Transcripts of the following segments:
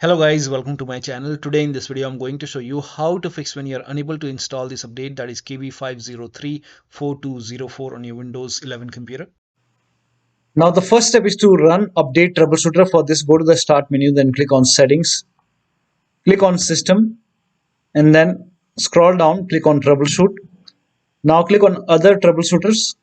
Hello guys, welcome to my channel. Today in this video I'm going to show you how to fix when you're unable to install this update, that is KB5034204 on your Windows 11 computer. Now the first step is to run update troubleshooter. For this, go to the start menu, then click on settings, click on system, and then scroll down, click on troubleshoot. Now click on other troubleshooters.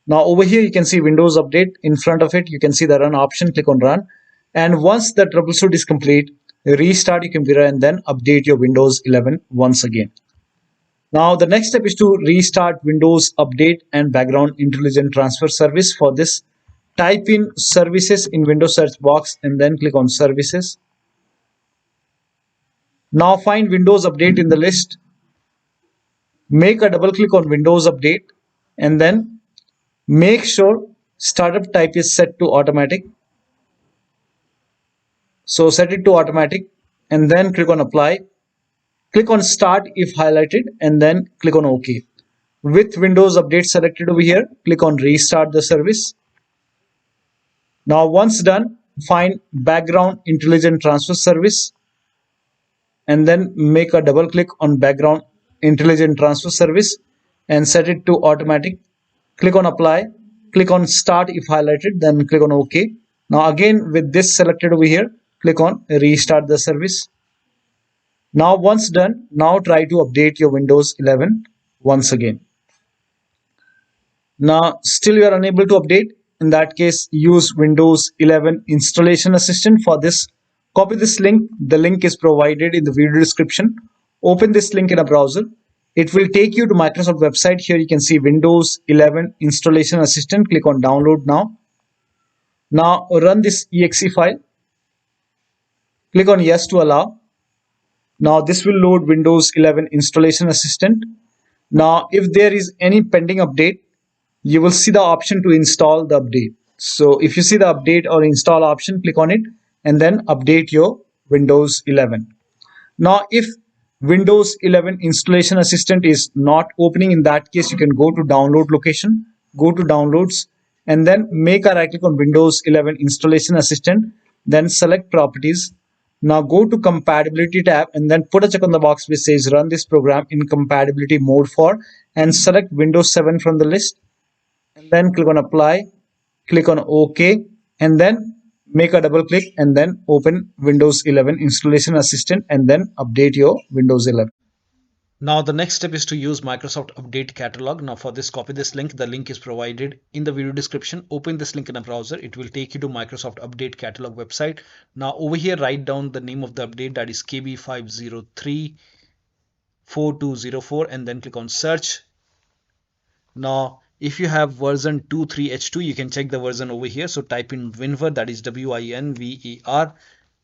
Now over here you can see Windows update. In front of it you can see the run option, click on run. And once the troubleshoot is complete, restart your computer and then update your Windows 11 once again. Now the next step is to restart Windows Update and Background Intelligent Transfer Service. For this, type in services in Windows search box and then click on services. Now find Windows Update in the list. Make a double click on Windows Update and then make sure startup type is set to automatic. So set it to automatic and then click on apply. Click on start if highlighted and then click on OK. With Windows Update selected over here, click on restart the service. Now once done, find Background Intelligent Transfer Service and then make a double click on Background Intelligent Transfer Service and set it to automatic. Click on apply. Click on start if highlighted, then click on OK. Now again with this selected over here, click on restart the service. Now once done, now try to update your Windows 11 once again. Now still you are unable to update. In that case, use Windows 11 Installation Assistant. For this, copy this link. The link is provided in the video description. Open this link in a browser. It will take you to Microsoft website. Here you can see Windows 11 Installation Assistant. Click on download now. Now run this exe file. Click on yes to allow. Now this will load Windows 11 Installation Assistant. Now if there is any pending update, you will see the option to install the update. So if you see the update or install option, click on it and then update your Windows 11. Now if Windows 11 Installation Assistant is not opening, in that case you can go to download location, go to downloads and then make a right click on Windows 11 Installation Assistant, then select properties. Now go to compatibility tab and then put a check on the box which says run this program in compatibility mode for, and select Windows 7 from the list and then click on apply, click on OK and then make a double click and then open Windows 11 Installation Assistant and then update your Windows 11. Now the next step is to use Microsoft Update Catalog. Now for this, copy this link. The link is provided in the video description. Open this link in a browser. It will take you to Microsoft Update Catalog website. Now over here, write down the name of the update, that is KB5034204 and then click on search. Now if you have version 23H2, you can check the version over here. So type in WinVer, that is WINVER,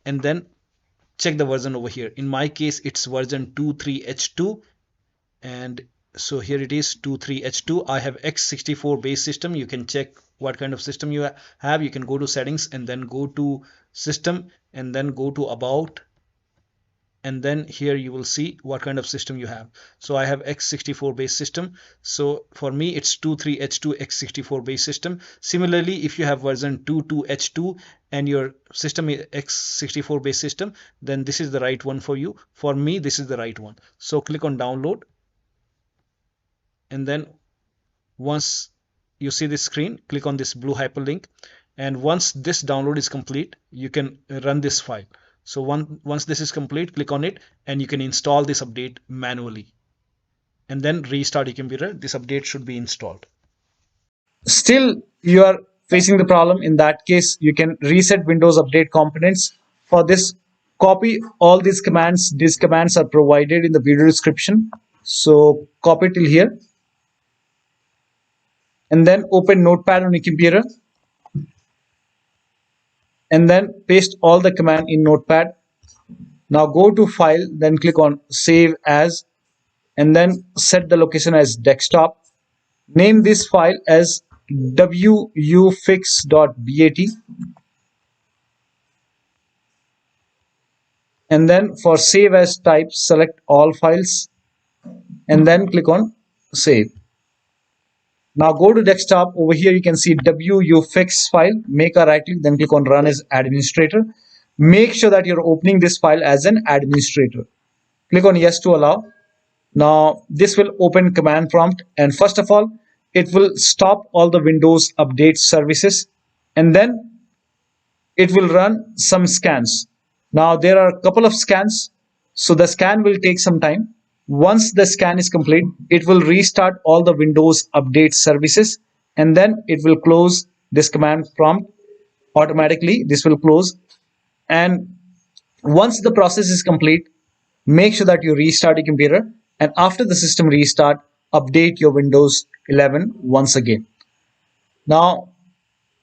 and then check the version over here. In my case, it's version 23H2, and so here it is 23H2. I have x64 base system. You can check what kind of system you have. You can go to settings and then go to system and then go to about, and then here you will see what kind of system you have. So I have x64 base system. So for me it's 23H2 x64 base system. Similarly, if you have version 22H2 and your system is x64 base system, then this is the right one for you. For me, this is the right one. So click on download, and then once you see this screen, click on this blue hyperlink, and once this download is complete, you can run this file. So once this is complete, click on it and you can install this update manually and then restart your computer. This update should be installed. Still you are facing the problem. In that case, you can reset Windows Update components. For this, copy all these commands. These commands are provided in the video description. So copy till here and then open Notepad on your computer and then paste all the command in Notepad. Now go to file, then click on save as and then set the location as desktop. Name this file as wuauserv.bat and then for save as type, select all files and then click on save. Now go to desktop. Over here you can see WUFix file. Make a right click, then click on run as administrator. make sure that you're opening this file as an administrator. Click on yes to allow. Now this will open command prompt, and first of all it will stop all the Windows update services, and then it will run some scans. Now there are a couple of scans, so the scan will take some time. Once the scan is complete, it will restart all the Windows update services, and then it will close this command prompt automatically. This will close, and once the process is complete, make sure that you restart your computer, and after the system restart, update your Windows 11 once again. Now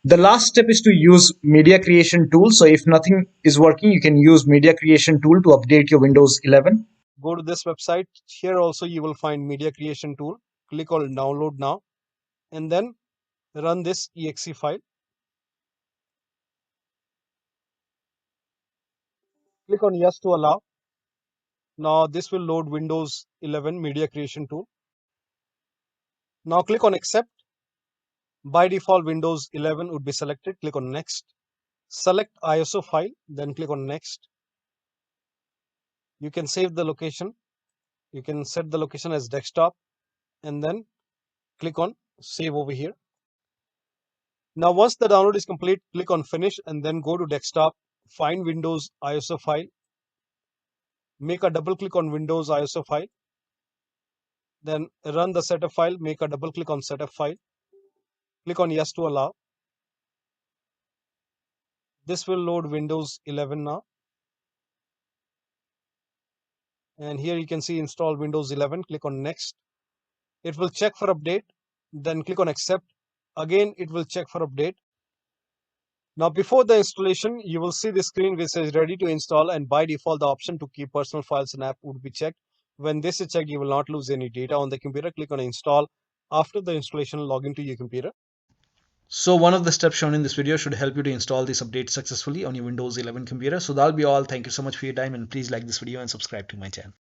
the last step is to use media creation tool. So if nothing is working, you can use media creation tool to update your Windows 11. Go to this website. Here also you will find media creation tool. Click on download now and then run this exe file. Click on yes to allow. Now this will load Windows 11 media creation tool. Now click on accept. By default Windows 11 would be selected. Click on next. Select ISO file, then click on next. You can save the location. You can set the location as desktop and then click on save over here. Now once the download is complete, click on finish and then go to desktop, find Windows ISO file, make a double click on Windows ISO file, then run the setup file, make a double click on setup file, click on yes to allow. This will load Windows 11 now. And here you can see install Windows 11, click on next. It will check for update, then click on accept. Again, it will check for update. Now before the installation, you will see the screen which says ready to install, and by default the option to keep personal files and app would be checked. When this is checked, you will not lose any data on the computer. Click on install. After the installation, log into your computer. So one of the steps shown in this video should help you to install this update successfully on your Windows 11 computer. So that'll be all. Thank you so much for your time, and please like this video and subscribe to my channel.